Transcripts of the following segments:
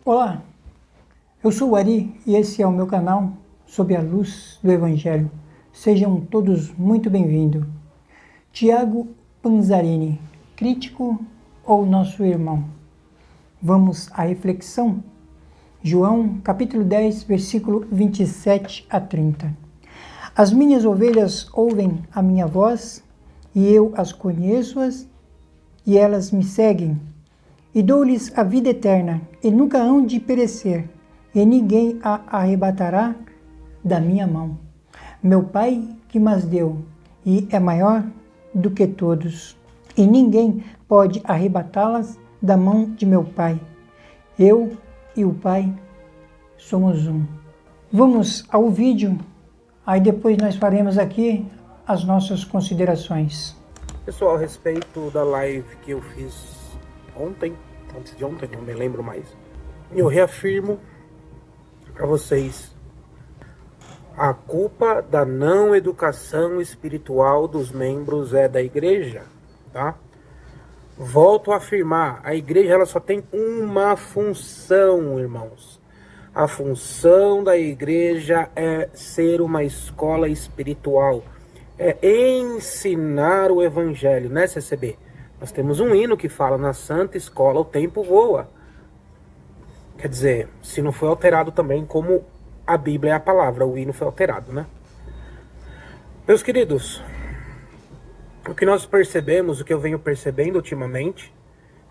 Olá, eu sou o Ari e esse é o meu canal Sob a Luz do Evangelho. Sejam todos muito bem-vindos. Tiago Panzarini, crítico ou nosso irmão? Vamos à reflexão? João, capítulo 10, versículo 27 a 30. As minhas ovelhas ouvem a minha voz, e eu as conheço-as, e elas me seguem. E dou-lhes a vida eterna, e nunca hão de perecer, e ninguém a arrebatará da minha mão. Meu Pai que mas deu, e é maior do que todos, e ninguém pode arrebatá-las da mão de meu Pai. Eu e o Pai somos um. Vamos ao vídeo, aí depois nós faremos aqui as nossas considerações. Pessoal, a respeito da live que eu fiz antes de ontem, não me lembro mais, eu reafirmo para vocês a culpa da não educação espiritual dos membros é da igreja, tá? Volto a afirmar, a igreja ela só tem uma função, irmãos. A função da igreja é ser uma escola espiritual, é ensinar o evangelho, né, CCB? Nós temos um hino que fala, na santa escola o tempo voa. Quer dizer, se não foi alterado também, como a Bíblia é a palavra, o hino foi alterado, né? Meus queridos, o que nós percebemos, o que eu venho percebendo ultimamente,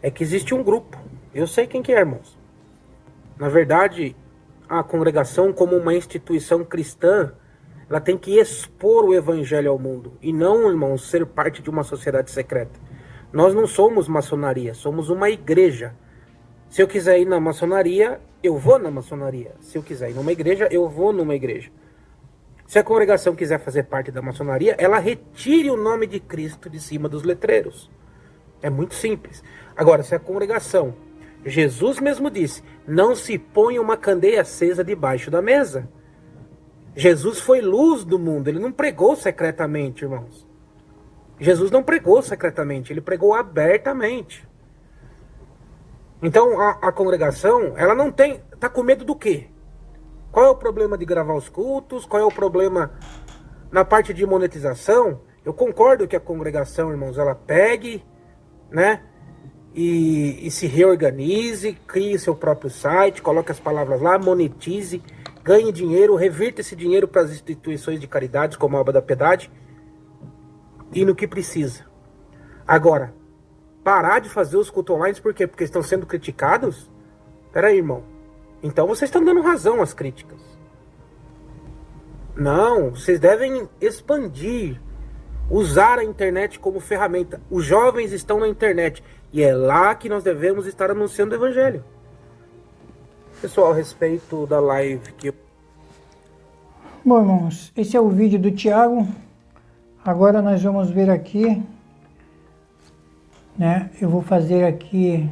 é que existe um grupo. Eu sei quem que é, irmãos. Na verdade, a congregação como uma instituição cristã, ela tem que expor o evangelho ao mundo. E não, irmãos, ser parte de uma sociedade secreta. Nós não somos maçonaria, somos uma igreja. Se eu quiser ir na maçonaria, eu vou na maçonaria. Se eu quiser ir numa igreja, eu vou numa igreja. Se a congregação quiser fazer parte da maçonaria, ela retire o nome de Cristo de cima dos letreiros. É muito simples. Agora, se a congregação, Jesus mesmo disse, não se põe uma candeia acesa debaixo da mesa. Jesus foi luz do mundo, ele não pregou secretamente, irmãos. Jesus não pregou secretamente, ele pregou abertamente. Então a congregação, ela não tem, tá com medo do quê? Qual é o problema de gravar os cultos? Qual é o problema na parte de monetização? Eu concordo que a congregação, irmãos, ela pegue, né? E se reorganize, crie seu próprio site, coloque as palavras lá, monetize, ganhe dinheiro, revirta esse dinheiro para as instituições de caridade, como a Obra da Piedade, e no que precisa. Agora, parar de fazer os cultos online, por quê? Porque estão sendo criticados? Peraí, irmão. Então vocês estão dando razão às críticas. Não, vocês devem expandir, usar a internet como ferramenta. Os jovens estão na internet e é lá que nós devemos estar anunciando o evangelho. Pessoal, a respeito da live que... Bom, irmãos, esse é o vídeo do Tiago. Agora nós vamos ver aqui, né? Eu vou fazer aqui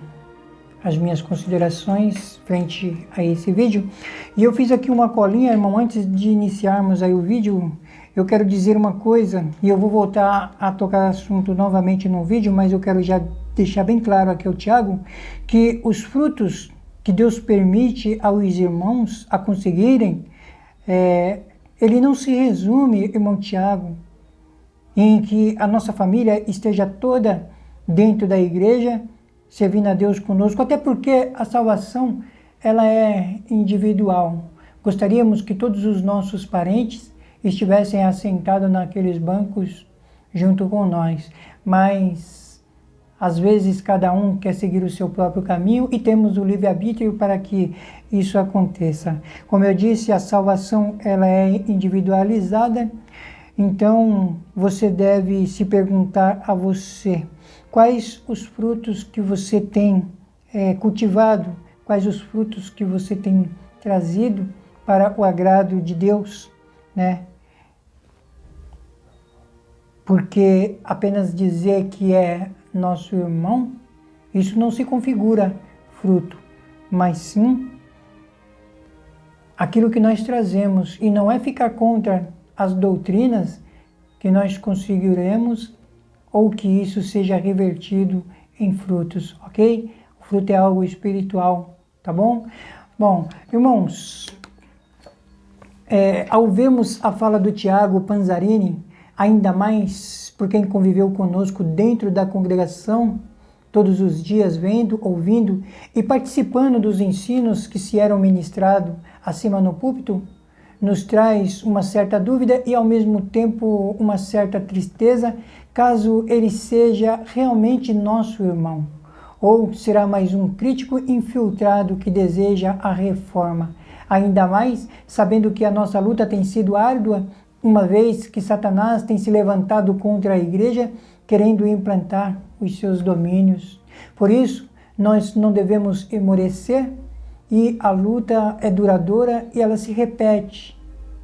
as minhas considerações frente a esse vídeo. E eu fiz aqui uma colinha, irmão, antes de iniciarmos aí o vídeo, eu quero dizer uma coisa, e eu vou voltar a tocar assunto novamente no vídeo, mas eu quero já deixar bem claro aqui ao Tiago, que os frutos que Deus permite aos irmãos a conseguirem, ele não se resume, irmão Tiago, em que a nossa família esteja toda dentro da igreja, servindo a Deus conosco, até porque a salvação, ela é individual. Gostaríamos que todos os nossos parentes estivessem assentados naqueles bancos junto com nós, mas às vezes cada um quer seguir o seu próprio caminho e temos o livre-arbítrio para que isso aconteça. Como eu disse, a salvação, ela é individualizada. Então, você deve se perguntar a você, quais os frutos que você tem cultivado, quais os frutos que você tem trazido para o agrado de Deus, né? Porque apenas dizer que é nosso irmão, isso não se configura fruto, mas sim aquilo que nós trazemos, e não é ficar contra as doutrinas que nós conseguiremos ou que isso seja revertido em frutos, ok? O fruto é algo espiritual, tá tá bom? Bom, irmãos, ao vermos a fala do Tiago Panzarini, ainda mais por quem conviveu conosco dentro da congregação, todos os dias vendo, ouvindo e participando dos ensinos que se eram ministrados acima no púlpito, nos traz uma certa dúvida e ao mesmo tempo uma certa tristeza, caso ele seja realmente nosso irmão, ou será mais um crítico infiltrado que deseja a reforma, ainda mais sabendo que a nossa luta tem sido árdua, uma vez que Satanás tem se levantado contra a igreja, querendo implantar os seus domínios. Por isso, nós não devemos esmorecer, e a luta é duradoura e ela se repete,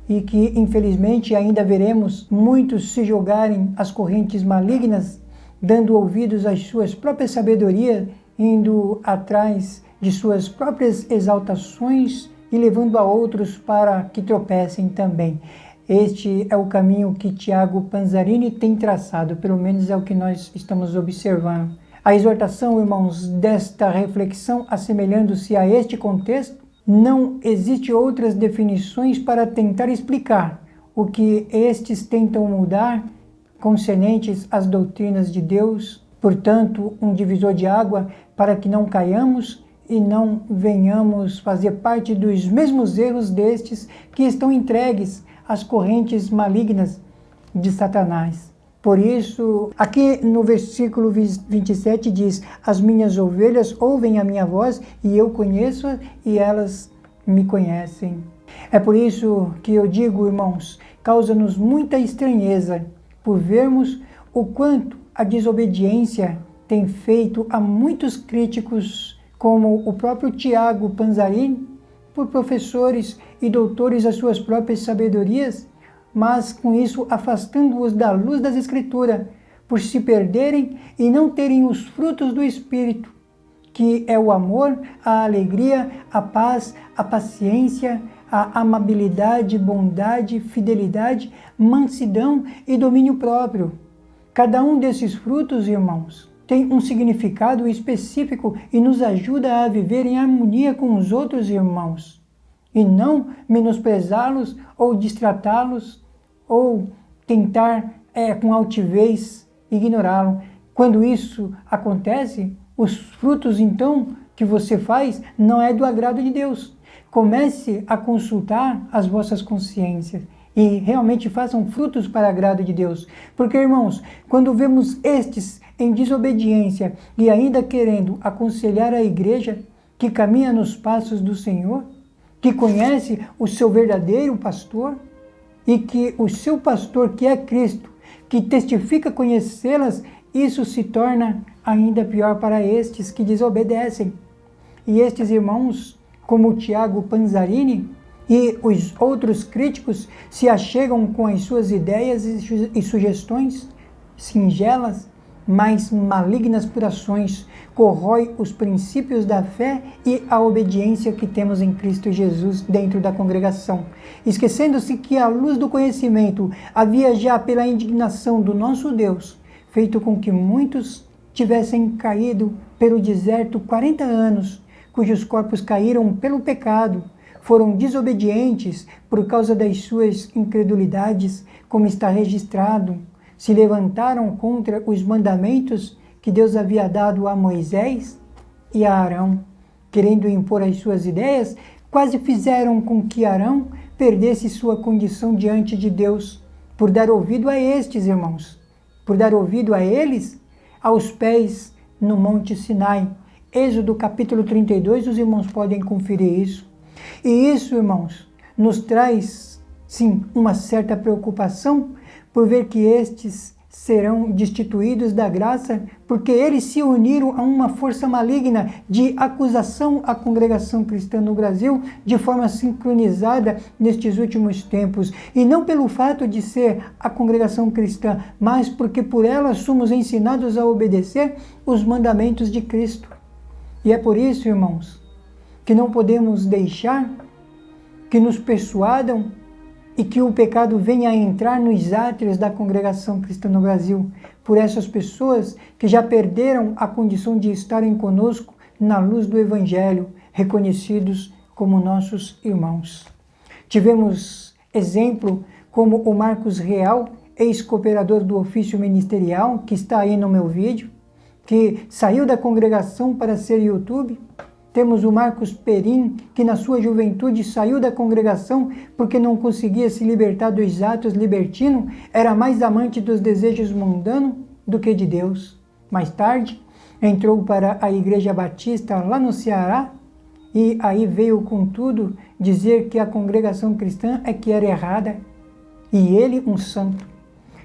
e que infelizmente ainda veremos muitos se jogarem às correntes malignas, dando ouvidos às suas próprias sabedorias, indo atrás de suas próprias exaltações e levando a outros para que tropecem também. Este é o caminho que Tiago Panzarini tem traçado, pelo menos é o que nós estamos observando. A exortação, irmãos, desta reflexão, assemelhando-se a este contexto, não existe outras definições para tentar explicar o que estes tentam mudar concernentes às doutrinas de Deus, portanto, um divisor de água para que não caiamos e não venhamos fazer parte dos mesmos erros destes que estão entregues às correntes malignas de Satanás. Por isso, aqui no versículo 27 diz: as minhas ovelhas ouvem a minha voz e eu conheço e elas me conhecem. É por isso que eu digo, irmãos, causa-nos muita estranheza por vermos o quanto a desobediência tem feito a muitos críticos, como o próprio Tiago Panzarini, por professores e doutores às suas próprias sabedorias, mas com isso afastando-os da luz das Escrituras, por se perderem e não terem os frutos do Espírito, que é o amor, a alegria, a paz, a paciência, a amabilidade, bondade, fidelidade, mansidão e domínio próprio. Cada um desses frutos, irmãos, tem um significado específico e nos ajuda a viver em harmonia com os outros irmãos, e não menosprezá-los ou destratá-los ou tentar com altivez ignorá-lo. Quando isso acontece, os frutos então que você faz não é do agrado de Deus. Comece a consultar as vossas consciências e realmente façam frutos para agrado de Deus. Porque, irmãos, quando vemos estes em desobediência e ainda querendo aconselhar a igreja que caminha nos passos do Senhor, que conhece o seu verdadeiro pastor e que o seu pastor, que é Cristo, que testifica conhecê-las, isso se torna ainda pior para estes que desobedecem. E estes irmãos, como o Tiago Panzarini e os outros críticos, se achegam com as suas ideias e sugestões singelas, mas malignas por ações, corrói os princípios da fé e a obediência que temos em Cristo Jesus dentro da congregação, esquecendo-se que a luz do conhecimento havia já pela indignação do nosso Deus feito com que muitos tivessem caído pelo deserto 40 anos, cujos corpos caíram pelo pecado, foram desobedientes por causa das suas incredulidades, como está registrado, se levantaram contra os mandamentos que Deus havia dado a Moisés e a Arão, querendo impor as suas ideias, quase fizeram com que Arão perdesse sua condição diante de Deus, por dar ouvido a estes irmãos, por dar ouvido a eles aos pés no Monte Sinai. Êxodo capítulo 32, os irmãos podem conferir isso. E isso, irmãos, nos traz, sim, uma certa preocupação por ver que estes serão destituídos da graça, porque eles se uniram a uma força maligna de acusação à congregação cristã no Brasil de forma sincronizada nestes últimos tempos. E não pelo fato de ser a congregação cristã, mas porque por ela somos ensinados a obedecer os mandamentos de Cristo. E é por isso, irmãos, que não podemos deixar que nos persuadam e que o pecado venha a entrar nos átrios da congregação cristã no Brasil, por essas pessoas que já perderam a condição de estarem conosco na luz do Evangelho, reconhecidos como nossos irmãos. Tivemos exemplo como o Marcos Real, ex-cooperador do ofício ministerial, que está aí no meu vídeo, que saiu da congregação para ser YouTube. Temos o Marcos Perim, que na sua juventude saiu da congregação porque não conseguia se libertar dos atos libertinos, era mais amante dos desejos mundanos do que de Deus. Mais tarde, entrou para a Igreja Batista lá no Ceará e aí veio com tudo dizer que a congregação cristã é que era errada e ele um santo.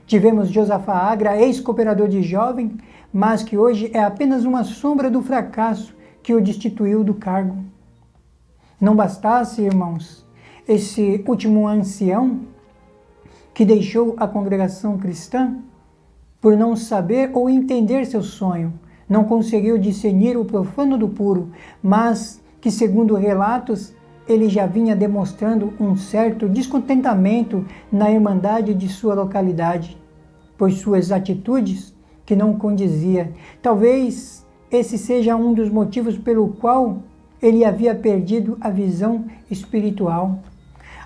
Tivemos Josafá Agra, ex-cooperador de jovem, mas que hoje é apenas uma sombra do fracasso que o destituiu do cargo. Não bastasse, irmãos, esse último ancião que deixou a congregação cristã por não saber ou entender seu sonho, não conseguiu discernir o profano do puro, mas que, segundo relatos, ele já vinha demonstrando um certo descontentamento na irmandade de sua localidade, por suas atitudes que não condizia. Talvez esse seja um dos motivos pelo qual ele havia perdido a visão espiritual.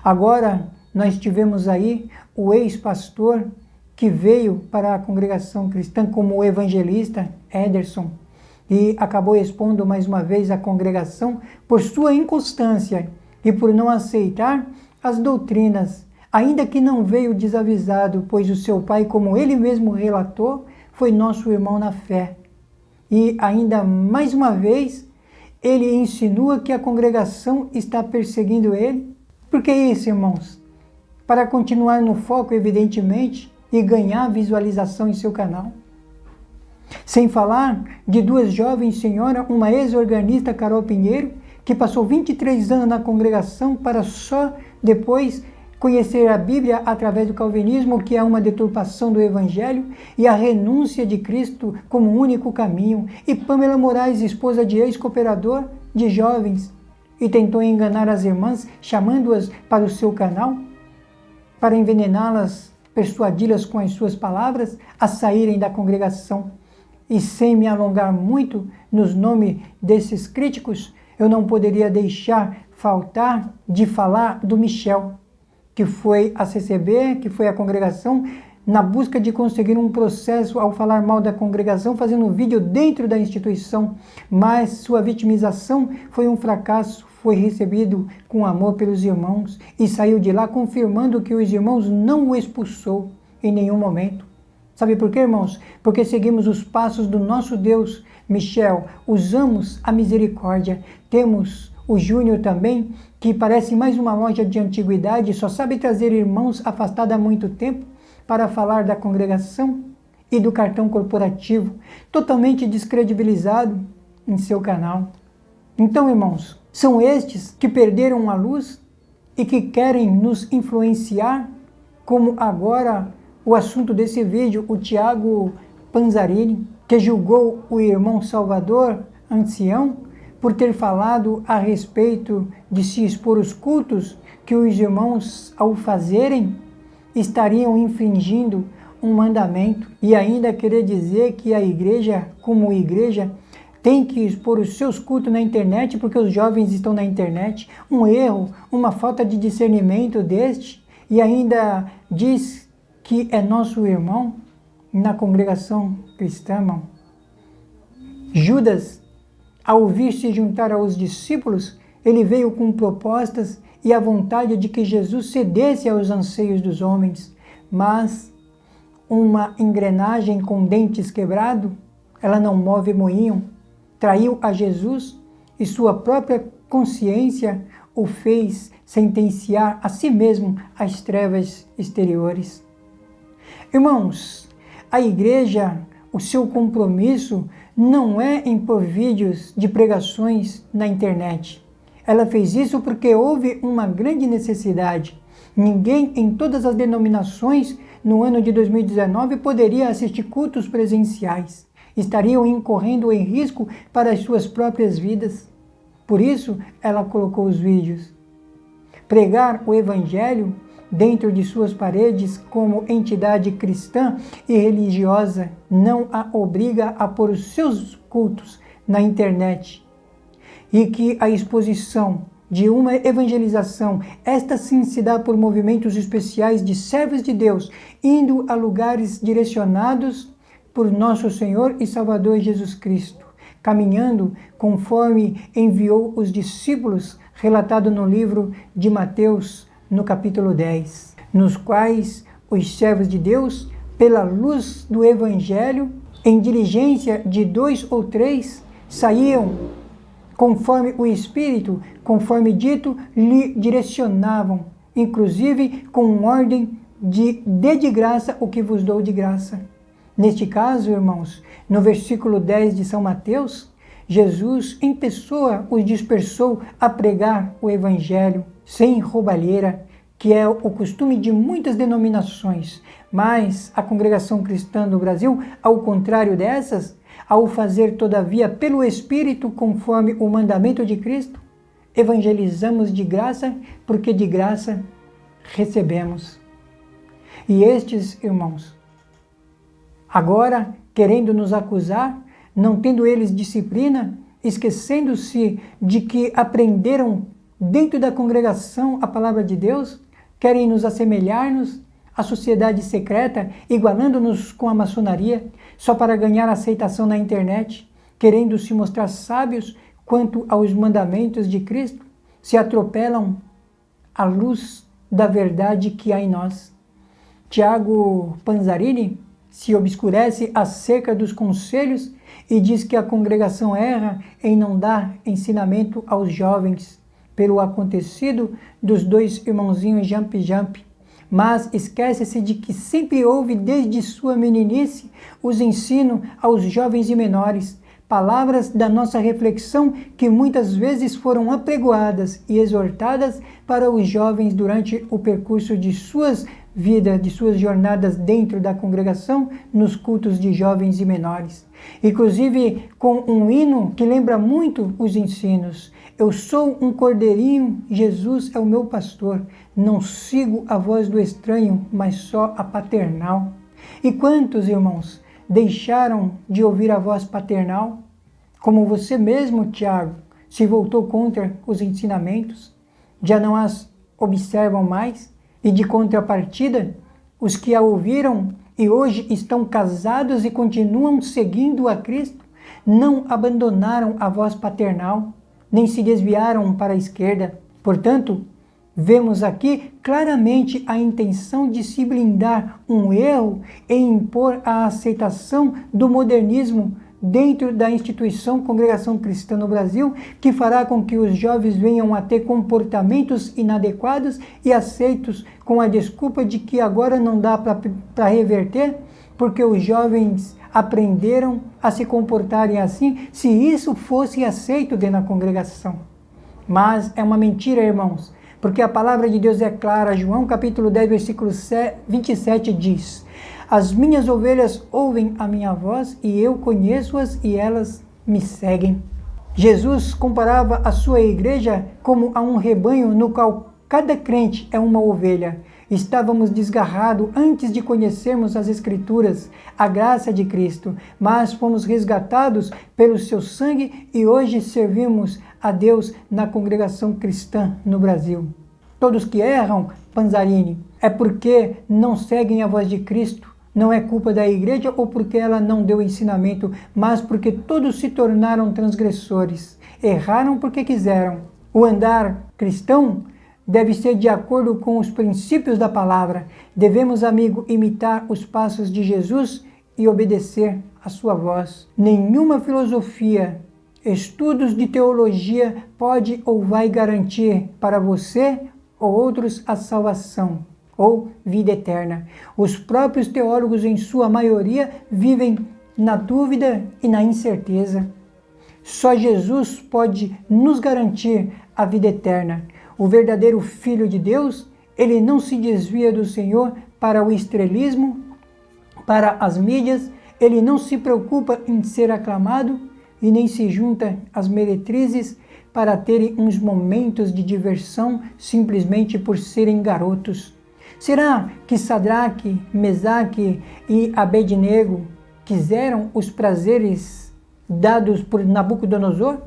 Agora, nós tivemos aí o ex-pastor que veio para a congregação cristã como evangelista, Ederson, e acabou expondo mais uma vez a congregação por sua inconstância e por não aceitar as doutrinas, ainda que não veio desavisado, pois o seu pai, como ele mesmo relatou, foi nosso irmão na fé. E ainda mais uma vez, ele insinua que a congregação está perseguindo ele. Por que isso, irmãos? Para continuar no foco, evidentemente, e ganhar visualização em seu canal. Sem falar de duas jovens senhoras, uma ex-organista, Carol Pinheiro, que passou 23 anos na congregação para só depois conhecer a Bíblia através do calvinismo, que é uma deturpação do Evangelho, e a renúncia de Cristo como único caminho. E Pamela Moraes, esposa de ex-cooperador de jovens, e tentou enganar as irmãs, chamando-as para o seu canal, para envenená-las, persuadi-las com as suas palavras a saírem da congregação. E sem me alongar muito nos nomes desses críticos, eu não poderia deixar faltar de falar do Michel, que foi a CCB, que foi a congregação, na busca de conseguir um processo ao falar mal da congregação, fazendo um vídeo dentro da instituição, mas sua vitimização foi um fracasso, foi recebido com amor pelos irmãos e saiu de lá confirmando que os irmãos não o expulsou em nenhum momento. Sabe por quê, irmãos? Porque seguimos os passos do nosso Deus. Michel, usamos a misericórdia. Temos o Júnior também, que parece mais uma loja de antiguidade, só sabe trazer irmãos afastados há muito tempo para falar da congregação e do cartão corporativo, totalmente descredibilizado em seu canal. Então, irmãos, são estes que perderam a luz e que querem nos influenciar, como agora o assunto desse vídeo, o Tiago Panzarini, que julgou o irmão Salvador, ancião, por ter falado a respeito de se expor os cultos, que os irmãos, ao fazerem, estariam infringindo um mandamento, e ainda querer dizer que a igreja, como igreja, tem que expor os seus cultos na internet porque os jovens estão na internet. Um erro, uma falta de discernimento deste, e ainda diz que é nosso irmão na congregação cristã, irmão. Judas, ao vir se juntar aos discípulos, ele veio com propostas e a vontade de que Jesus cedesse aos anseios dos homens, mas uma engrenagem com dentes quebrados, ela não move moinho. Traiu a Jesus e sua própria consciência o fez sentenciar a si mesmo às trevas exteriores. Irmãos, a igreja, o seu compromisso não é impor vídeos de pregações na internet. Ela fez isso porque houve uma grande necessidade. Ninguém em todas as denominações no ano de 2019 poderia assistir cultos presenciais. Estariam incorrendo em risco para as suas próprias vidas. Por isso, ela colocou os vídeos. Pregar o Evangelho dentro de suas paredes como entidade cristã e religiosa não a obriga a pôr os seus cultos na internet. e que a exposição de uma evangelização, esta sim se dá por movimentos especiais de servos de Deus, indo a lugares direcionados por nosso Senhor e Salvador Jesus Cristo, caminhando conforme enviou os discípulos, relatado no livro de Mateus, no capítulo 10, nos quais os servos de Deus, pela luz do Evangelho, em diligência de 2 ou 3, saíam conforme o Espírito, conforme dito, lhe direcionavam, inclusive com ordem de dê de graça o que vos dou de graça. Neste caso, irmãos, no versículo 10 de São Mateus, Jesus em pessoa os dispersou a pregar o Evangelho sem roubalheira, que é o costume de muitas denominações, mas a congregação cristã no Brasil, ao contrário dessas, ao fazer todavia pelo Espírito conforme o mandamento de Cristo, evangelizamos de graça, porque de graça recebemos. E estes, irmãos, agora querendo nos acusar, não tendo eles disciplina, esquecendo-se de que aprenderam dentro da congregação a palavra de Deus, querem nos assemelhar-nos à sociedade secreta, igualando-nos com a maçonaria, só para ganhar aceitação na internet, querendo se mostrar sábios quanto aos mandamentos de Cristo, se atropelam à luz da verdade que há em nós. Tiago Panzarini se obscurece acerca dos conselhos e diz que a congregação erra em não dar ensinamento aos jovens, pelo acontecido dos 2 irmãozinhos Jamp, mas esquece-se de que sempre houve desde sua meninice os ensinos aos jovens e menores, palavras da nossa reflexão que muitas vezes foram apregoadas e exortadas para os jovens durante o percurso de suas vidas, de suas jornadas dentro da congregação, nos cultos de jovens e menores. Inclusive com um hino que lembra muito os ensinos. Eu sou um cordeirinho, Jesus é o meu pastor, não sigo a voz do estranho, mas só a paternal. E quantos, irmãos, deixaram de ouvir a voz paternal? Como você mesmo, Tiago, se voltou contra os ensinamentos, já não as observam mais? E de contrapartida, os que a ouviram e hoje estão casados e continuam seguindo a Cristo, não abandonaram a voz paternal, nem se desviaram para a esquerda. Portanto, vemos aqui claramente a intenção de se blindar um erro e impor a aceitação do modernismo dentro da instituição Congregação Cristã no Brasil, que fará com que os jovens venham a ter comportamentos inadequados e aceitos com a desculpa de que agora não dá para reverter, porque os jovens aprenderam a se comportarem assim, se isso fosse aceito dentro da congregação. Mas é uma mentira, irmãos, porque a palavra de Deus é clara. João capítulo 10, versículo 27 diz: as minhas ovelhas ouvem a minha voz e eu conheço-as e elas me seguem. Jesus comparava a sua igreja como a um rebanho no qual cada crente é uma ovelha. Estávamos desgarrados antes de conhecermos as Escrituras, a graça de Cristo, mas fomos resgatados pelo seu sangue e hoje servimos a Deus na congregação cristã no Brasil. Todos que erram, Panzarini, é porque não seguem a voz de Cristo. Não é culpa da igreja ou porque ela não deu ensinamento, mas porque todos se tornaram transgressores. Erraram porque quiseram. O andar cristão deve ser de acordo com os princípios da palavra. Devemos, amigo, imitar os passos de Jesus e obedecer a sua voz. Nenhuma filosofia, estudos de teologia pode ou vai garantir para você ou outros a salvação ou vida eterna. Os próprios teólogos, em sua maioria, vivem na dúvida e na incerteza. Só Jesus pode nos garantir a vida eterna. O verdadeiro Filho de Deus, ele não se desvia do Senhor para o estrelismo, para as mídias, ele não se preocupa em ser aclamado e nem se junta às meretrizes para terem uns momentos de diversão simplesmente por serem garotos. Será que Sadraque, Mesaque e Abednego quiseram os prazeres dados por Nabucodonosor?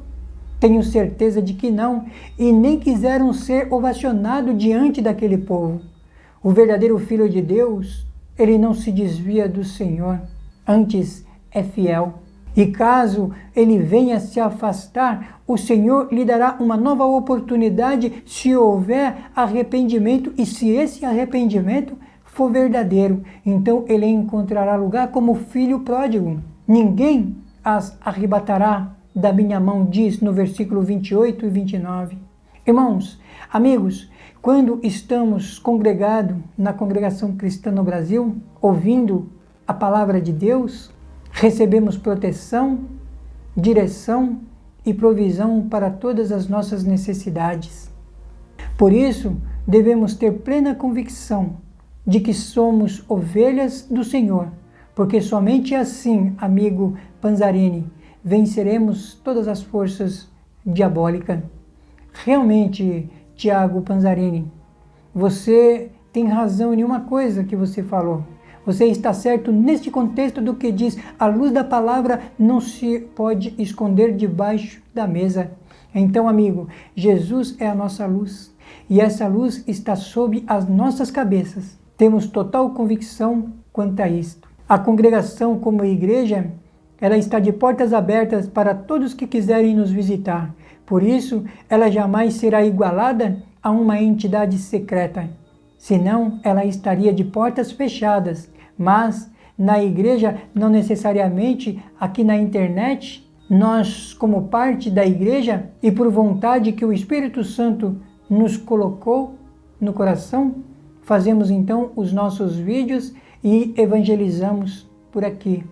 Tenho certeza de que não, e nem quiseram ser ovacionados diante daquele povo. O verdadeiro Filho de Deus, ele não se desvia do Senhor, antes é fiel. E caso ele venha se afastar, o Senhor lhe dará uma nova oportunidade se houver arrependimento, e se esse arrependimento for verdadeiro, então ele encontrará lugar como filho pródigo. Ninguém as arrebatará da minha mão, diz no versículo 28 e 29. Irmãos, amigos, quando estamos congregados na congregação cristã no Brasil, ouvindo a palavra de Deus, recebemos proteção, direção e provisão para todas as nossas necessidades. Por isso, devemos ter plena convicção de que somos ovelhas do Senhor, porque somente assim, amigo Panzarini, venceremos todas as forças diabólicas. Realmente, Tiago Panzarini, você tem razão em uma coisa que você falou. Você está certo neste contexto do que diz: a luz da palavra não se pode esconder debaixo da mesa. Então, amigo, Jesus é a nossa luz, e essa luz está sobre as nossas cabeças. Temos total convicção quanto a isto. A congregação, como igreja, ela está de portas abertas para todos que quiserem nos visitar. Por isso, ela jamais será igualada a uma entidade secreta. Senão, ela estaria de portas fechadas. Mas, na igreja, não necessariamente aqui na internet, nós, como parte da igreja e por vontade que o Espírito Santo nos colocou no coração, fazemos então os nossos vídeos e evangelizamos por aqui,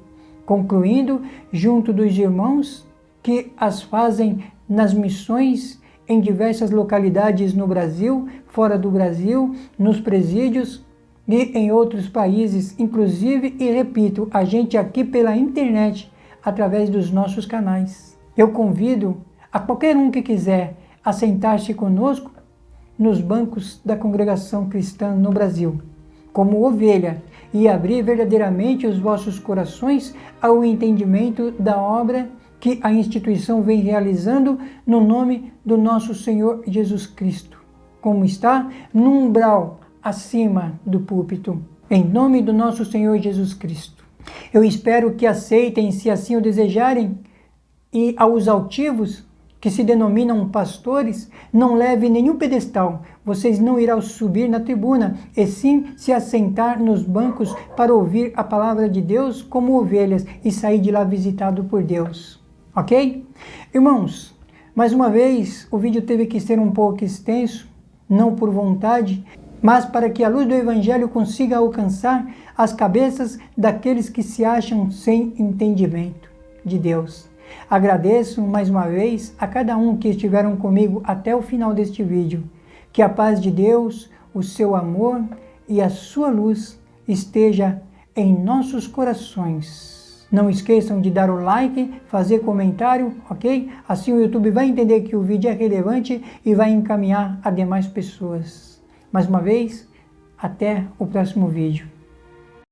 concluindo junto dos irmãos que as fazem nas missões em diversas localidades no Brasil, fora do Brasil, nos presídios e em outros países, inclusive, e repito, a gente aqui pela internet, através dos nossos canais. Eu convido a qualquer um que quiser a sentar-se conosco nos bancos da congregação cristã no Brasil, como ovelha, e abrir verdadeiramente os vossos corações ao entendimento da obra que a instituição vem realizando no nome do nosso Senhor Jesus Cristo, como está no umbral acima do púlpito, em nome do nosso Senhor Jesus Cristo. Eu espero que aceitem, se assim o desejarem, e aos altivos, que se denominam pastores, não leve nenhum pedestal. Vocês não irão subir na tribuna, e sim se assentar nos bancos para ouvir a palavra de Deus como ovelhas e sair de lá visitado por Deus. Ok? Irmãos, mais uma vez, o vídeo teve que ser um pouco extenso, não por vontade, mas para que a luz do Evangelho consiga alcançar as cabeças daqueles que se acham sem entendimento de Deus. Agradeço mais uma vez a cada um que estiveram comigo até o final deste vídeo. Que a paz de Deus, o seu amor e a sua luz esteja em nossos corações. Não esqueçam de dar o like, fazer comentário, ok? Assim o YouTube vai entender que o vídeo é relevante e vai encaminhar a demais pessoas. Mais uma vez, até o próximo vídeo.